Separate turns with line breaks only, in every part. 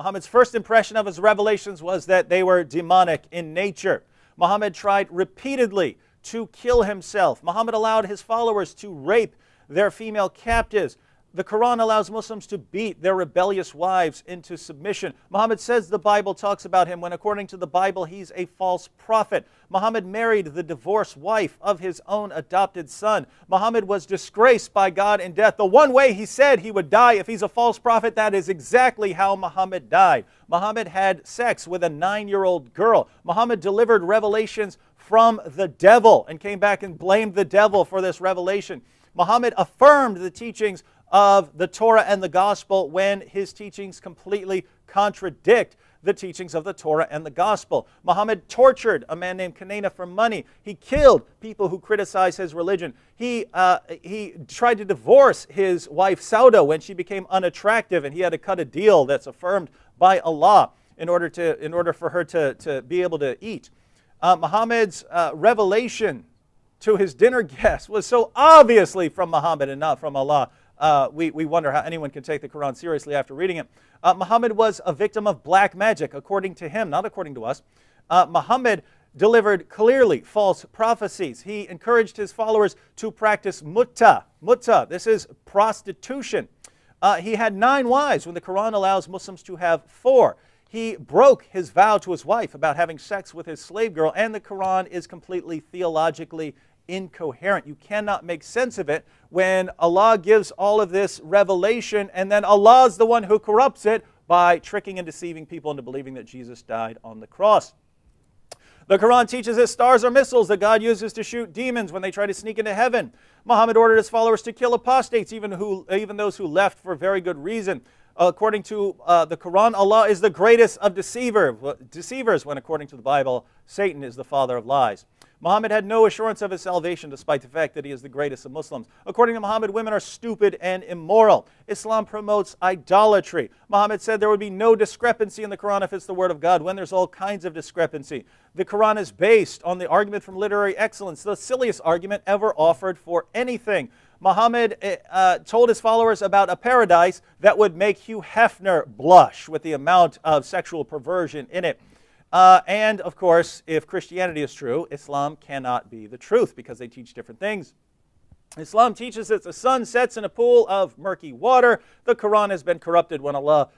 Muhammad's first impression of his revelations was that they were demonic in nature. Muhammad tried repeatedly to kill himself. Muhammad allowed his followers to rape their female captives. The Quran allows Muslims to beat their rebellious wives into submission. Muhammad says the Bible talks about him when, according to the Bible, he's a false prophet. Muhammad married the divorced wife of his own adopted son. Muhammad was disgraced by God in death. The one way he said he would die if he's a false prophet, that is exactly how Muhammad died. Muhammad had sex with a 9-year-old girl. Muhammad delivered revelations from the devil and came back and blamed the devil for this revelation. Muhammad affirmed the teachings of the Torah and the Gospel when his teachings completely contradict the teachings of the Torah and the Gospel. Muhammad tortured a man named Kanana for money. He killed people who criticized his religion. He tried to divorce his wife Sauda when she became unattractive, and he had to cut a deal that's affirmed by Allah in order for her to be able to eat. Muhammad's revelation to his dinner guests was so obviously from Muhammad and not from Allah. We wonder how anyone can take the Quran seriously after reading it. Muhammad was a victim of black magic, according to him, not according to us. Muhammad delivered clearly false prophecies. He encouraged his followers to practice mutta. Mutta, this is prostitution. He had 9 wives when the Quran allows Muslims to have 4. He broke his vow to his wife about having sex with his slave girl, and the Quran is completely theologically incoherent. You cannot make sense of it when Allah gives all of this revelation and then Allah is the one who corrupts it by tricking and deceiving people into believing that Jesus died on the cross. The Quran teaches that stars are missiles that God uses to shoot demons when they try to sneak into heaven. Muhammad ordered his followers to kill apostates, even those who left for very good reason. According to the Quran, Allah is the greatest of deceivers when, according to the Bible, Satan is the father of lies. Muhammad had no assurance of his salvation despite the fact that he is the greatest of Muslims. According to Muhammad, women are stupid and immoral. Islam promotes idolatry. Muhammad said there would be no discrepancy in the Quran if it's the word of God, when there's all kinds of discrepancy. The Quran is based on the argument from literary excellence, the silliest argument ever offered for anything. Muhammad told his followers about a paradise that would make Hugh Hefner blush with the amount of sexual perversion in it. And, of course, if Christianity is true, Islam cannot be the truth because they teach different things. Islam teaches that the sun sets in a pool of murky water. The Quran has been corrupted when Allah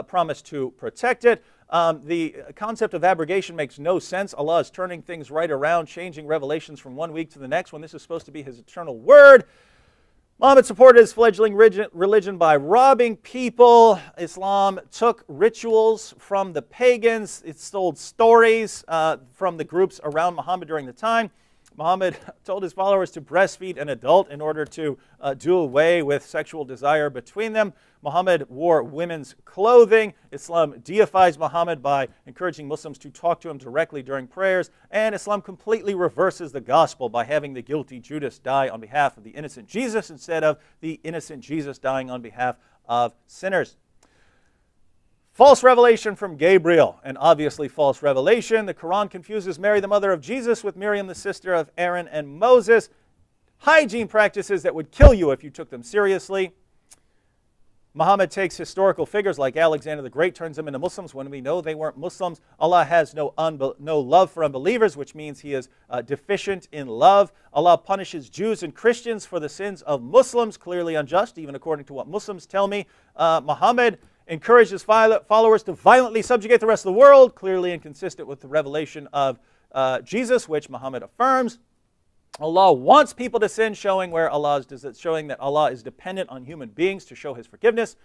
promised to protect it. The concept of abrogation makes no sense. Allah is turning things right around, changing revelations from one week to the next when this is supposed to be His eternal word. Muhammad supported his fledgling religion by robbing people. Islam took rituals from the pagans. It stole stories from the groups around Muhammad during the time. Muhammad told his followers to breastfeed an adult in order to do away with sexual desire between them. Muhammad wore women's clothing. Islam deifies Muhammad by encouraging Muslims to talk to him directly during prayers. And Islam completely reverses the gospel by having the guilty Judas die on behalf of the innocent Jesus instead of the innocent Jesus dying on behalf of sinners. False revelation from Gabriel, an obviously false revelation. The Quran confuses Mary, the mother of Jesus, with Miriam, the sister of Aaron and Moses. Hygiene practices that would kill you if you took them seriously. Muhammad takes historical figures like Alexander the Great, turns them into Muslims when we know they weren't Muslims. Allah has no love for unbelievers, which means He is deficient in love. Allah punishes Jews and Christians for the sins of Muslims, clearly unjust, even according to what Muslims tell me. Muhammad encouraged his followers to violently subjugate the rest of the world, clearly inconsistent with the revelation of Jesus, which Muhammad affirms. Allah wants people to sin, showing that Allah is dependent on human beings to show His forgiveness.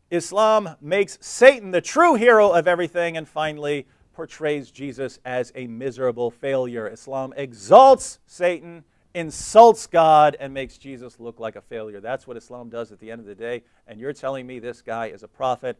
Islam makes Satan the true hero of everything, and finally portrays Jesus as a miserable failure. Islam exalts Satan, insults God, and makes Jesus look like a failure. That's what Islam does at the end of the day, and you're telling me this guy is a prophet.